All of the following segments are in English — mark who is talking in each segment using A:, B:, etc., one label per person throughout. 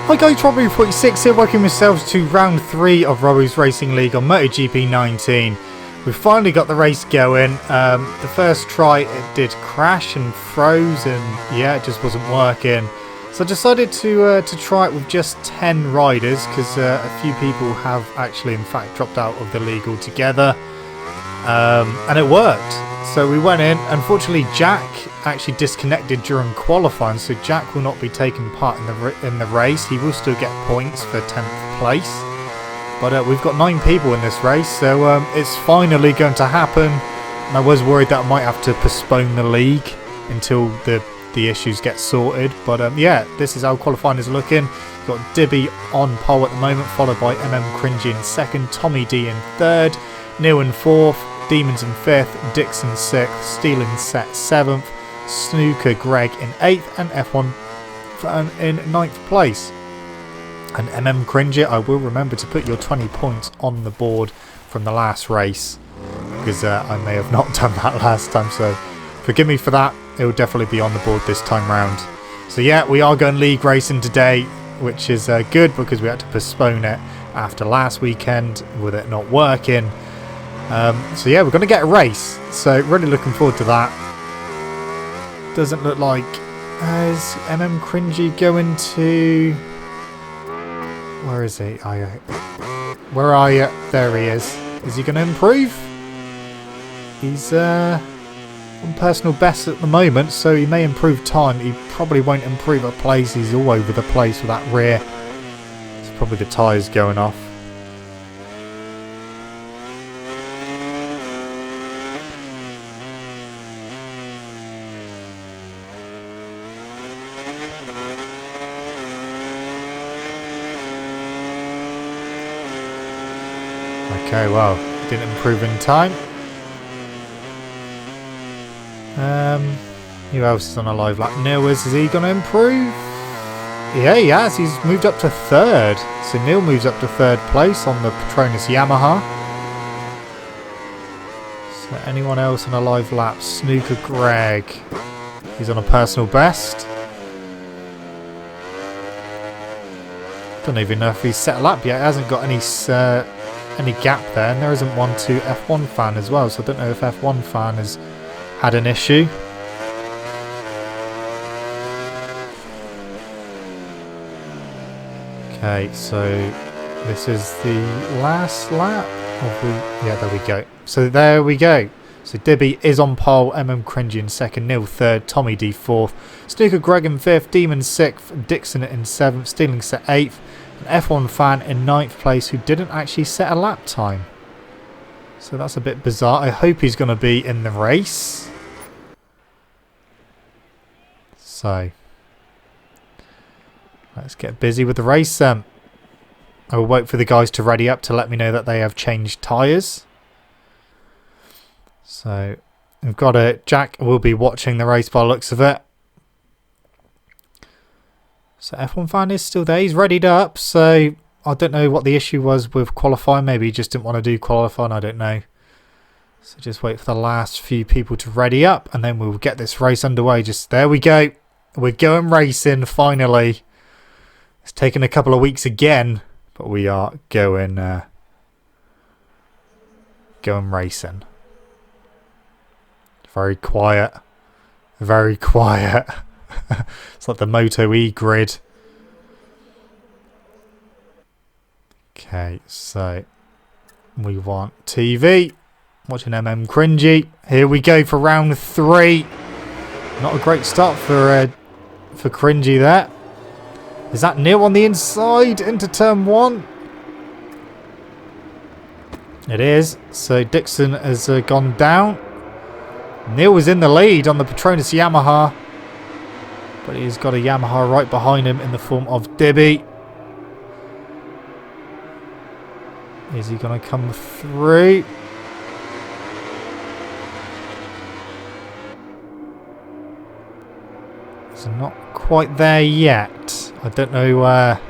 A: Hi guys, Robbo46 here, welcome yourselves to round 3 of Robbo's Racing League on MotoGP 19. We finally got the race going. The first try it did crash and froze and yeah, it just wasn't working. So I decided to try it with just 10 riders because a few people have actually in fact dropped out of the league altogether. And it worked. So we went in. Unfortunately, Jack actually disconnected during qualifying, so Jack will not be taking part in the race. He will still get points for 10th place. But we've got 9 people in this race, so it's finally going to happen. And I was worried that I might have to postpone the league until the issues get sorted. But yeah, this is how qualifying is looking. We've got Dibby on pole at the moment, followed by Cringy in 2nd, Tommy D in 3rd, Neil in 4th, Demons in 5th, Dixon 6th, Steel in 7th, Snooker Greg in 8th, and F1 in 9th place. And Cringy, I will remember to put your 20 points on the board from the last race, because I may have not done that last time, so forgive me for that. It will definitely be on the board this time round. So yeah, we are going league racing today, which is good because we had to postpone it after last weekend with it not working. So yeah, we're going to get a race, so really looking forward to that. Doesn't look like is Cringy going to... Where is he? Where are you? There he is. Is he going to improve? He's on personal best at the moment, so he may improve time. He probably won't improve at place. He's all over the place with that rear. It's probably the tyres going off. Okay, well, didn't improve in time. Who else is on a live lap? Neil is he going to improve? Yeah, he has. He's moved up to 3rd. So Neil moves up to 3rd place on the Petronas Yamaha. So anyone else on a live lap? Snooker Greg. He's on a personal best. Don't even know if he's set a lap yet. He hasn't got any gap there, and there isn't one to F1 fan as well, so I don't know if F1 fan has had an issue. Okay, so this is the last lap of the... Yeah, there we go. So there we go. So Dibby is on pole, Cringy in 2nd, Neil 3rd, Tommy D 4th, Snooker Greg in 5th, Demon 6th, Dixon in 7th, Stealing set 8th, an F1 fan in 9th place who didn't actually set a lap time. So that's a bit bizarre. I hope he's going to be in the race. So let's get busy with the race then. I will wait for the guys to ready up to let me know that they have changed tyres. So we've got a... Jack will be watching the race by the looks of it. So F1 fan is still there. He's readied up. So I don't know what the issue was with qualifying. Maybe he just didn't want to do qualifying. I don't know. So just wait for the last few people to ready up, and then we'll get this race underway. Just there we go. We're going racing finally. It's taken a couple of weeks again, but we are going racing. Very quiet. Very quiet. It's like the Moto E grid. Okay, so we want TV. Watching Cringy. Here we go for round 3. Not a great start for Cringy there. Is that Neil on the inside into turn 1? It is. So Dixon has gone down. Neil was in the lead on the Petronas Yamaha, but he's got a Yamaha right behind him in the form of Dibby. Is he going to come through? He's not quite there yet. I don't know what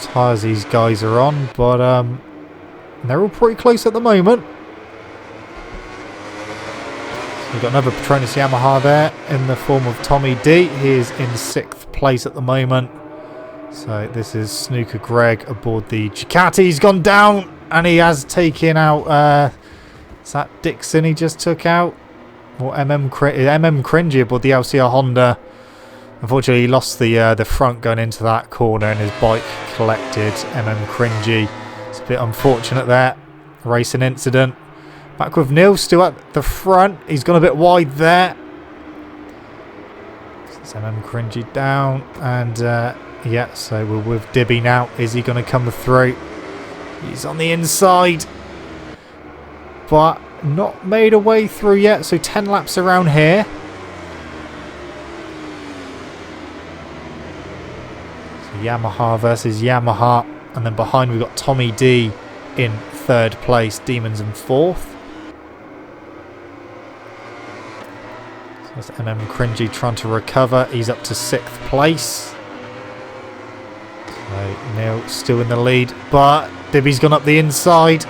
A: tyres these guys are on, but they're all pretty close at the moment. We've got another Petronas Yamaha there in the form of Tommy D. He is in 6th place at the moment. So this is Snooker Greg aboard the Ducati. He's gone down and he has taken out, is that Dixon he just took out? Or Cringy aboard the LCR Honda. Unfortunately, he lost the front going into that corner and his bike collected Cringy. It's a bit unfortunate there. Racing incident. Back with Neil still at the front. He's gone a bit wide there. It's Cringy down. And yeah, so we're with Dibby now. Is he going to come through? He's on the inside. But not made a way through yet. So 10 laps around here. Yamaha versus Yamaha, and then behind we've got Tommy D in 3rd place, Demons in 4th. So that's Cringy trying to recover. He's up to 6th place. So Neil still in the lead, but Dibby's gone up the inside.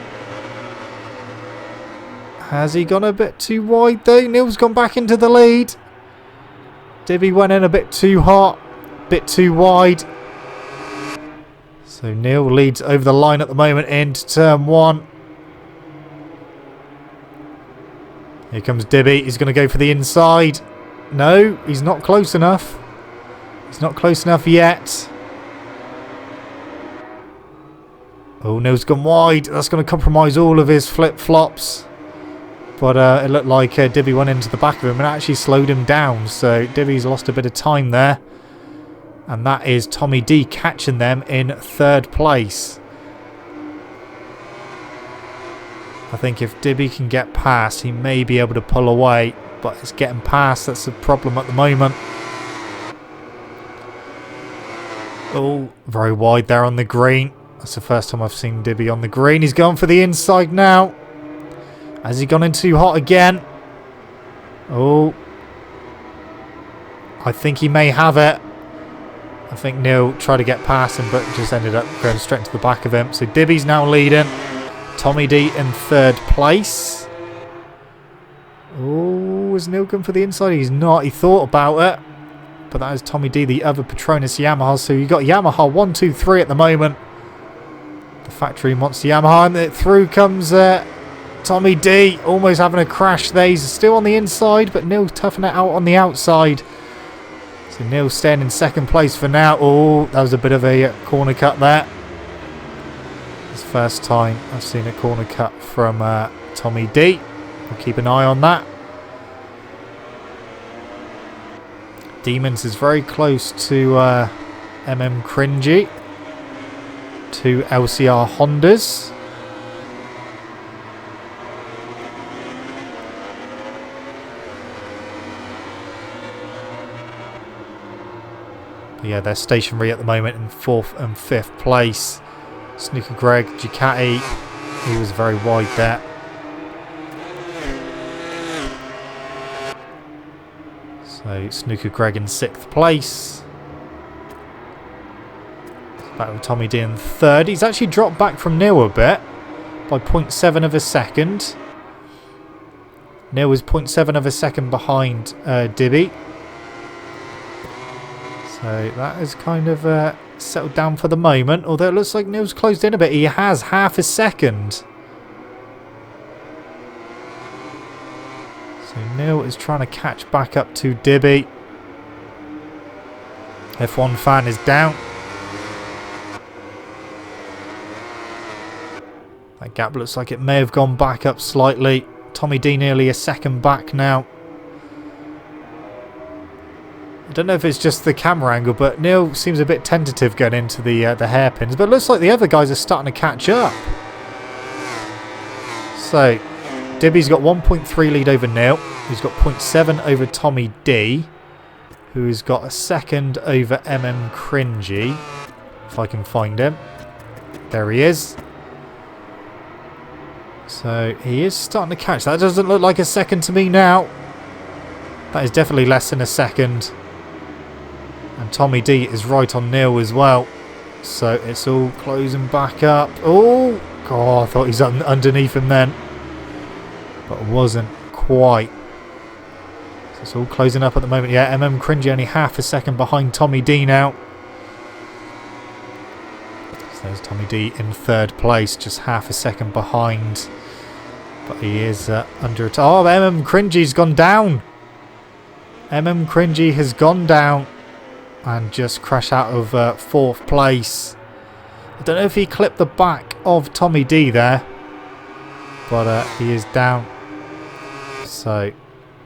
A: Has he gone a bit too wide though? Neil's gone back into the lead. Dibby went in a bit too hot, bit too wide. So Neil leads over the line at the moment into turn 1. Here comes Dibby. He's going to go for the inside. No, he's not close enough. He's not close enough yet. Oh, Neil's gone wide. That's going to compromise all of his flip-flops. But it looked like Dibby went into the back of him and actually slowed him down. So Dibby's lost a bit of time there. And that is Tommy D catching them in 3rd place. I think if Dibby can get past, he may be able to pull away. But it's getting past. That's the problem at the moment. Oh, very wide there on the green. That's the first time I've seen Dibby on the green. He's going for the inside now. Has he gone in too hot again? Oh. I think he may have it. I think Neil tried to get past him, but just ended up going straight into the back of him. So Dibby's now leading. Tommy D in 3rd place. Oh, is Neil going for the inside? He's not. He thought about it. But that is Tommy D, the other Petronas Yamaha. So you've got Yamaha 1, 2, 3 at the moment. The factory monster Yamaha. And through comes Tommy D. Almost having a crash there. He's still on the inside, but Neil toughing it out on the outside. So Neil staying in 2nd place for now. Oh, that was a bit of a corner cut there. It's the first time I've seen a corner cut from Tommy D. We'll keep an eye on that. Demons is very close to Cringy. 2 LCR Hondas. Yeah, they're stationary at the moment in 4th and 5th place. Snooker Greg, Ducati, he was very wide there. So Snooker Greg in 6th place. Back with Tommy D in 3rd. He's actually dropped back from Neil a bit by 0.7 of a second. Neil was 0.7 of a second behind Dibby. So that is kind of settled down for the moment. Although it looks like Neil's closed in a bit. He has half a second. So Neil is trying to catch back up to Dibby. F1 fan is down. That gap looks like it may have gone back up slightly. Tommy D nearly a second back now. I don't know if it's just the camera angle, but Neil seems a bit tentative going into the hairpins. But it looks like the other guys are starting to catch up. So, Dibby's got 1.3 lead over Neil. He's got 0.7 over Tommy D, who's got a second over Cringy. If I can find him. There he is. So, he is starting to catch. That doesn't look like a second to me now. That is definitely less than a second. And Tommy D is right on Neil as well. So it's all closing back up. Oh, God, I thought he's underneath him then. But it wasn't quite. So it's all closing up at the moment. Yeah, Cringy only half a second behind Tommy D now. So there's Tommy D in third place, just half a second behind. But he is under attack. Oh, Cringy's gone down. Cringy has gone down and just crashed out of fourth place. I don't know if he clipped the back of Tommy D there, but he is down. So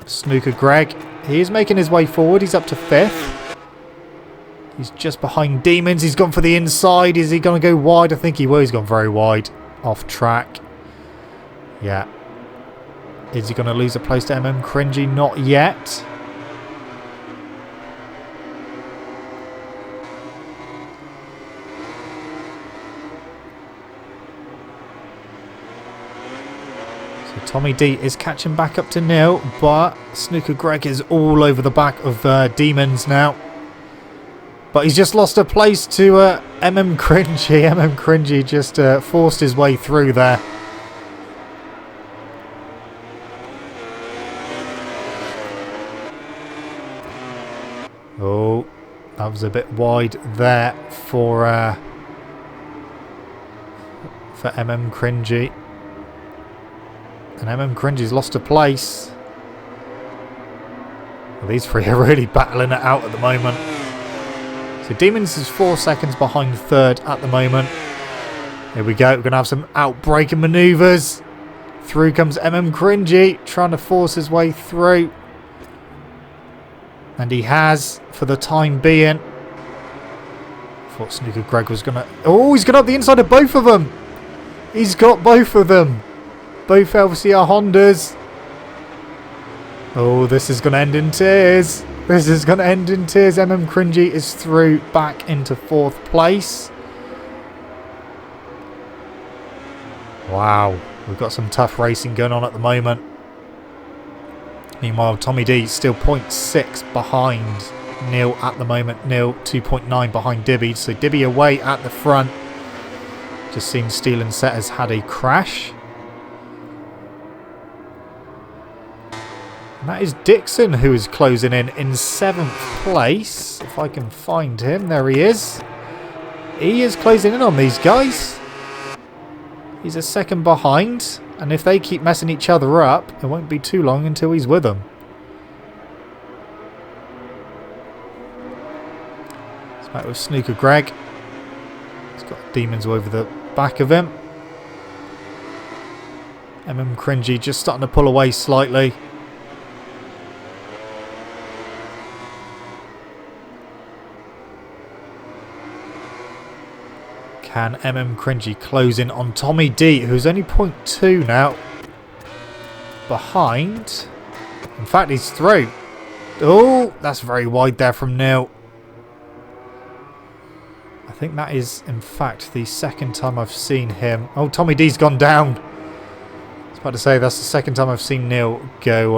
A: Snooker Greg, he is making his way forward. He's up to fifth. He's just behind Demons. He's gone for the inside. Is he going to go wide? I think he will. He's gone very wide. Off track. Yeah. Is he going to lose a place to Cringy? Not yet. So Tommy D is catching back up to nil, but Snooker Greg is all over the back of Demons now. But he's just lost a place to Cringy. Cringy just forced his way through there. Oh, that was a bit wide there for Cringy. And Cringy's lost a place. Well, these three are really battling it out at the moment. So Demons is 4 seconds behind third at the moment. Here we go. We're going to have some outbreaking manoeuvres. Through comes Cringy, trying to force his way through. And he has, for the time being. I thought Snooker Greg was going to... Oh, he's got up the inside of both of them. He's got both of them. Both LCR Hondas. Oh, this is going to end in tears. This is going to end in tears. Cringy is through back into fourth place. Wow. We've got some tough racing going on at the moment. Meanwhile, Tommy D still 0.6 behind Neil at the moment. Neil 2.9 behind Dibby. So Dibby away at the front. Just seen Steel and Set has had a crash. And that is Dixon who is closing in seventh place. If I can find him. There he is. He is closing in on these guys. He's a second behind. And if they keep messing each other up, it won't be too long until he's with them. It's back with Snooker Greg. He's got Demons over the back of him. Cringy just starting to pull away slightly. Can Cringy close in on Tommy D, who's only 0.2 now behind. In fact, he's through. Oh, that's very wide there from Neil. I think that is, in fact, the second time I've seen him. Oh, Tommy D's gone down. I was about to say, that's the second time I've seen Neil go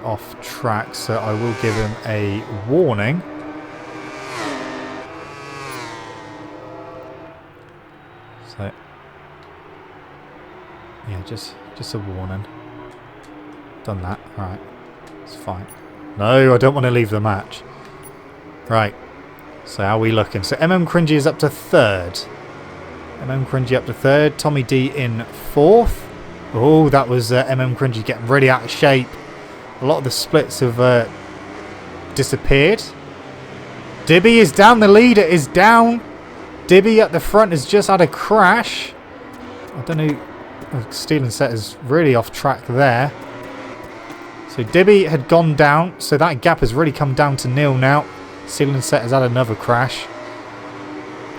A: off track, so I will give him a warning. So, yeah, just a warning. Done that. Right. It's fine. No, I don't want to leave the match. Right. So how are we looking? So Cringy is up to third. Cringy up to third. Tommy D in fourth. Oh, that was Cringy getting really out of shape. A lot of the splits have disappeared. Dibby is down. The leader is down. Dibby at the front has just had a crash. I don't know. Steel and Set is really off track there. So Dibby had gone down. So that gap has really come down to nil now. Steel and Set has had another crash.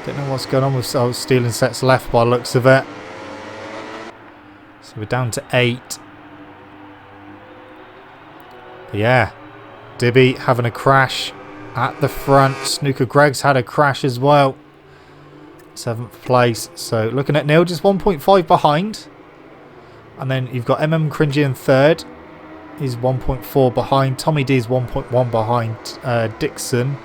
A: Don't know what's going on with Steel and Set's left by the looks of it. So we're down to 8. But yeah. Dibby having a crash at the front. Snooker Greg's had a crash as well. 7th place. So looking at Neil, just 1.5 behind. And then you've got Cringy in third. He's 1.4 behind. Tommy D is 1.1 behind. Dixon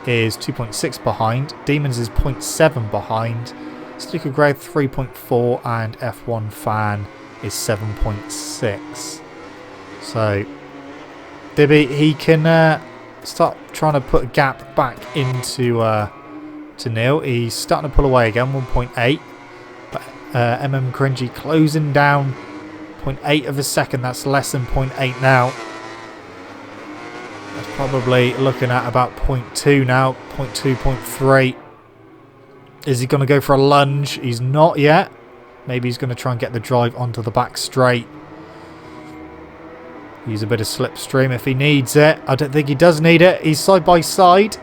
A: is 2.6 behind. Demons is 0.7 behind. Snooker Greg 3.4 and F1 Fan is 7.6. So Dibby, he can start trying to put a gap back into to Neil. He's starting to pull away again, 1.8. But Cringy closing down 0.8 of a second. That's less than 0.8 now. That's probably looking at about 0.2 now, 0.2, 0.3. Is he going to go for a lunge? He's not yet. Maybe he's going to try and get the drive onto the back straight. Use a bit of slipstream if he needs it. I don't think he does need it. He's side by side.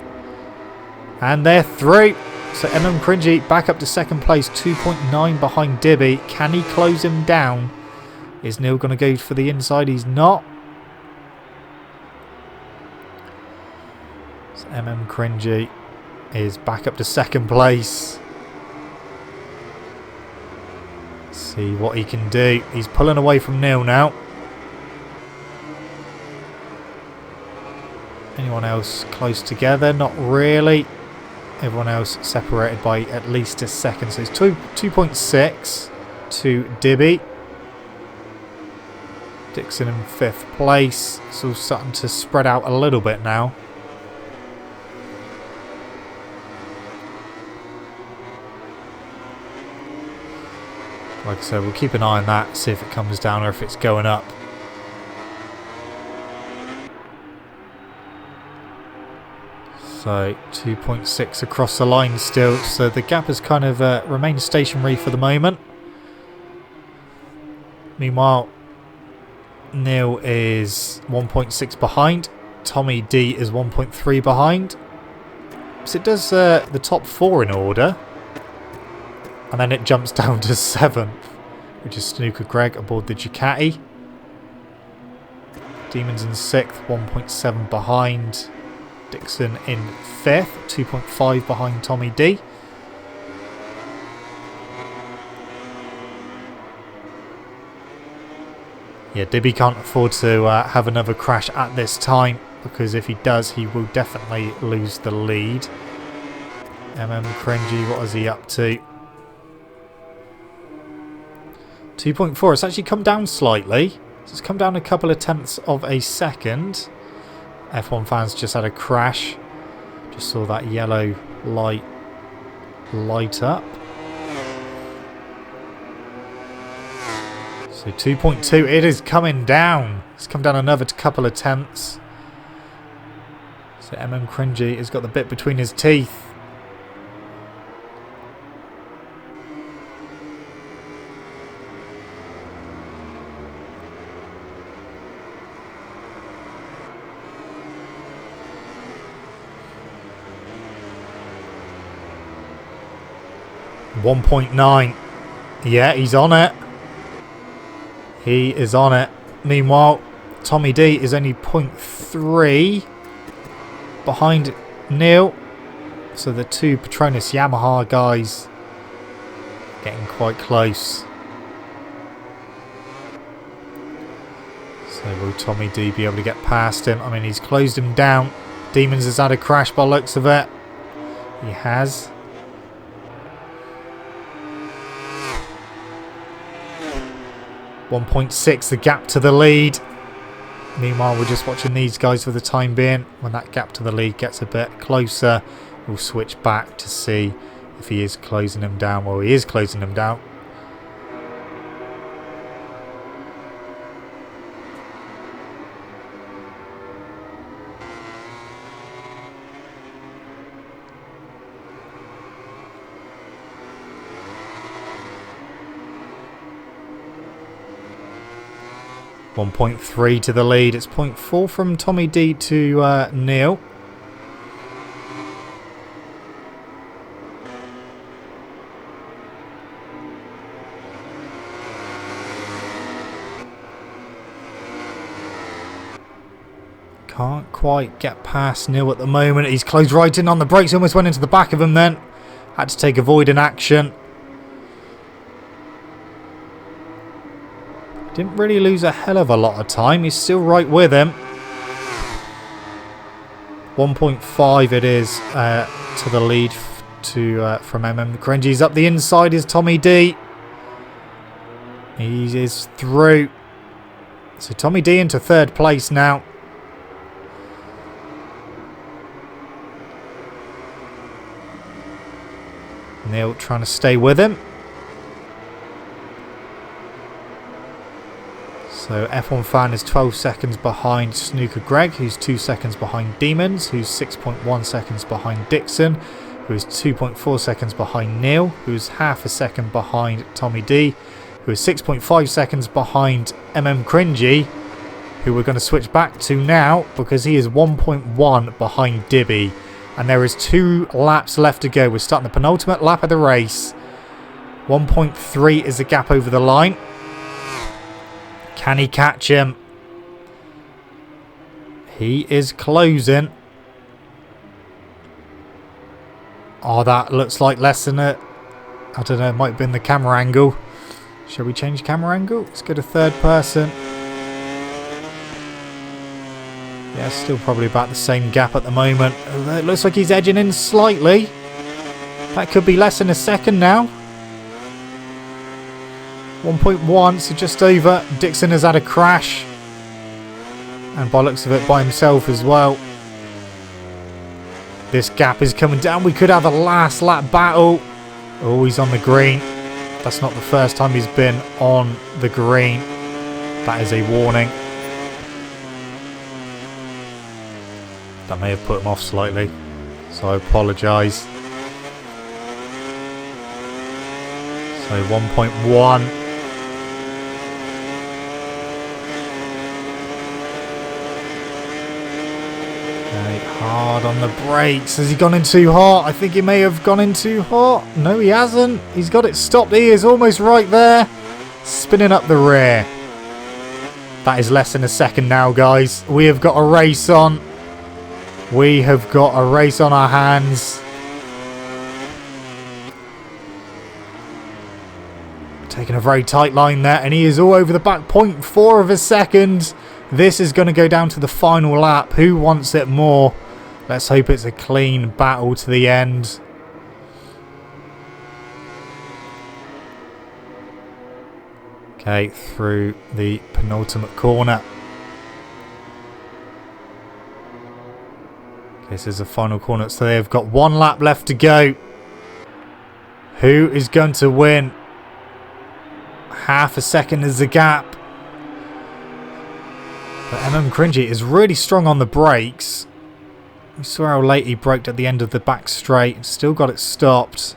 A: And they're through. So Cringy back up to second place, 2.9 behind Dibby. Can he close him down? Is Neil going to go for the inside? He's not. So Cringy is back up to second place. See what he can do. He's pulling away from Neil now. Anyone else close together? Not really. Everyone else separated by at least a second. So it's 2.6 to Dibby. Dixon in 5th place. It's all starting to spread out a little bit now. Like I said, we'll keep an eye on that, see if it comes down or if it's going up. So 2.6 across the line still. So the gap has kind of remained stationary for the moment. Meanwhile, Neil is 1.6 behind. Tommy D is 1.3 behind. So it does the top 4 in order. And then it jumps down to 7th, which is Snooker Greg aboard the Ducati. Demons in 6th, 1.7 behind. Dixon in 5th, 2.5 behind Tommy D. Yeah, Dibby can't afford to have another crash at this time, because if he does, he will definitely lose the lead. Cringy, what is he up to? 2.4. It's actually come down slightly. So it's come down a couple of tenths of a second. F1 fans just had a crash. Just saw that yellow light up. So 2.2. It is coming down. It's come down another couple of tenths. So Cringy has got the bit between his teeth. .9. Yeah, he's on it. He is on it. Meanwhile, Tommy D is only 0.3 behind Neil. So the two Petronas Yamaha guys getting quite close. So will Tommy D be able to get past him? I mean, he's closed him down. Demons has had a crash by the looks of it. He has. .6, the gap to the lead. Meanwhile, we're just watching these guys for the time being. When that gap to the lead gets a bit closer, we'll switch back to see if he is closing him down. Well, he is closing him down. .3 to the lead. It's 0.4 from Tommy D to Neil. Can't quite get past Neil at the moment. He's closed right in on the brakes. Almost went into the back of him then. Had to take avoiding action. Didn't really lose a hell of a lot of time. He's still right with him. 1.5 it is to the lead from Cringy's up the inside is Tommy D. He is through. So Tommy D into 3rd place now. Neil trying to stay with him. So F1 Fan is 12 seconds behind Snooker Greg, who's 2 seconds behind Demons, who's 6.1 seconds behind Dixon, who is 2.4 seconds behind Neil, who is half a second behind Tommy D, who is 6.5 seconds behind Cringy, who we're going to switch back to now because he is 1.1 behind Dibby. And there is 2 laps left to go. We're starting the penultimate lap of the race. 1.3 is the gap over the line. Can he catch him? He is closing. Oh, that looks like less than it. I don't know, it might have been the camera angle. Shall we change camera angle? Let's go to third person. Yeah, still probably about the same gap at the moment. It looks like he's edging in slightly. That could be less than a second now. 1.1, so just over. Dixon has had a crash. And by the looks of it, by himself as well. This gap is coming down. We could have a last lap battle. Oh, he's on the green. That's not the first time he's been on the green. That is a warning. That may have put him off slightly, so I apologise. So 1.1. Okay, hard on the brakes. Has he gone in too hot? I think he may have gone in too hot. No, he hasn't. He's got it stopped. He is almost right there. Spinning up the rear. That is less than a second now, guys. We have got a race on. We have got a race on our hands. Taking a very tight line there, and he is all over the back. 0.4 of a second. This is going to go down to the final lap. Who wants it more? Let's hope it's a clean battle to the end. Okay, through the penultimate corner. This is the final corner, so they've got 1 lap left to go. Who is going to win? Half a second is the gap. But Cringy is really strong on the brakes. We saw how late he braked at the end of the back straight. Still got it stopped.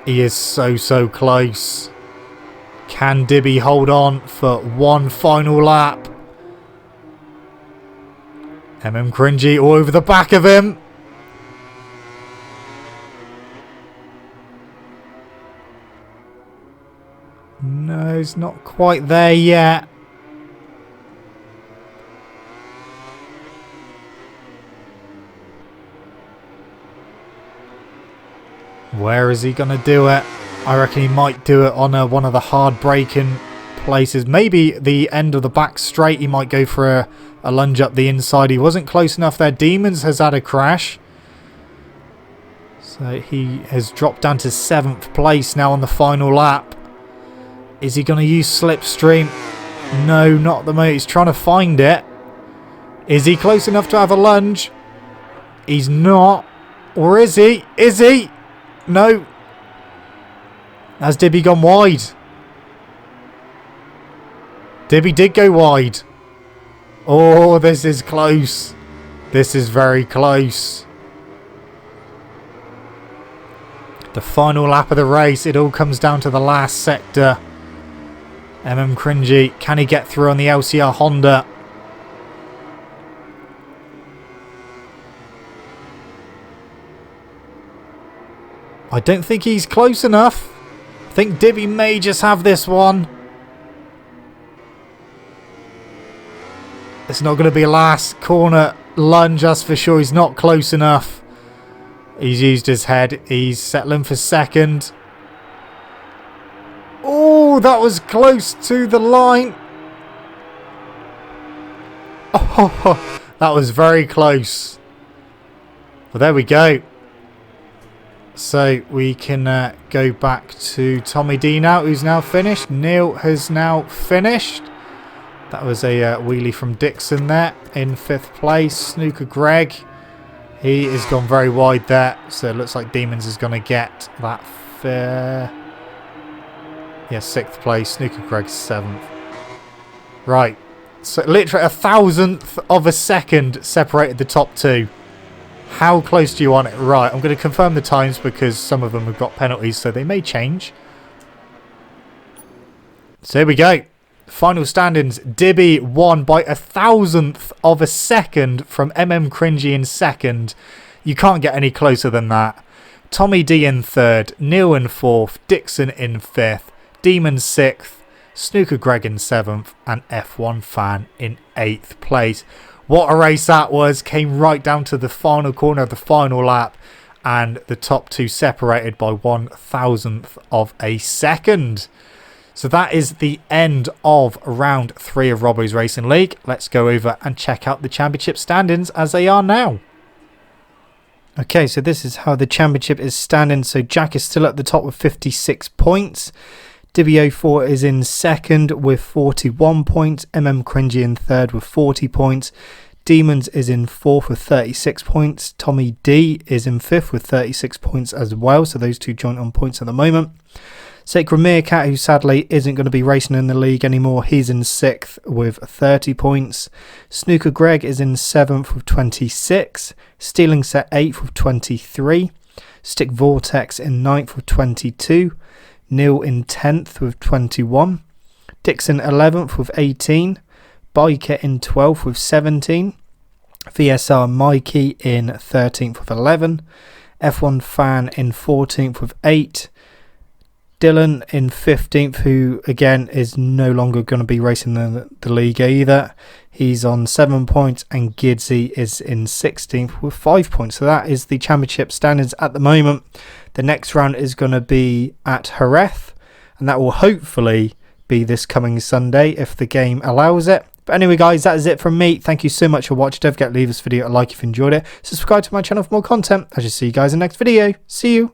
A: He is so close. Can Dibby hold on for one final lap? Cringy all over the back of him. No, he's not quite there yet. Where is he going to do it? I reckon he might do it on one of the hard braking places. Maybe the end of the back straight. He might go for a lunge up the inside. He wasn't close enough there. Demons has had a crash. So he has dropped down to 7th place now on the final lap. Is he going to use slipstream? No, not the moment. He's trying to find it. Is he close enough to have a lunge? He's not. Or is he? Is he? No. Has Dibby gone wide? Dibby did go wide. Oh, this is close. This is very close. The final lap of the race. It all comes down to the last sector. Cringy. Can he get through on the LCR Honda? I don't think he's close enough. I think Dibby may just have this one. It's not going to be a last corner lunge, that's for sure. He's not close enough. He's used his head. He's settling for second. Oh, that was close to the line. Oh, that was very close. But there we go. So we can go back to Tommy D now, who's now finished. Neil has now finished. That was a wheelie from Dixon there in 5th place. Snooker Greg He has gone very wide there, so it looks like Demons is going to get that fair. Yeah, 6th place. Snooker Greg 7th. Right. So literally 1,000th of a second separated the top two. How close do you want it? Right, I'm going to confirm the times because some of them have got penalties, so they may change. So here we go. Final standings. Dibby won by 1,000th of a second from Cringy in 2nd. You can't get any closer than that. Tommy D in 3rd. Neil in 4th. Dixon in 5th. Demon 6th. Snooker Greg in 7th. And F1 Fan in 8th place. What a race that was. Came right down to the final corner of the final lap. And the top two separated by 1,000th of a second. So that is the end of round 3 of Robbo's Racing League. Let's go over and check out the championship standings as they are now. Okay, so this is how the championship is standing. So Jack is still at the top with 56 points. Dibby04 is in 2nd with 41 points. Cringy in 3rd with 40 points. Demons is in 4th with 36 points. Tommy D is in 5th with 36 points as well. So those two joint on points at the moment. Sacred Meerkat, who sadly isn't going to be racing in the league anymore, he's in 6th with 30 points. Snooker Greg is in 7th with 26. Stealing Set 8th with 23. Stick Vortex in 9th with 22. Neil in 10th with 21. Dixon 11th with 18. Biker in 12th with 17. VSR Mikey in 13th with 11. F1 Fan in 14th with 8. Dylan in 15th, who again is no longer going to be racing the league either. He's on 7 points, and Gidsy is in 16th with 5 points. So that is the championship standings at the moment. The next round is going to be at Jerez, and that will hopefully be this coming Sunday if the game allows it. But anyway, guys, that is it from me. Thank you so much for watching. Don't forget to leave this video a like if you enjoyed it. Subscribe to my channel for more content. I shall see you guys in the next video. See you.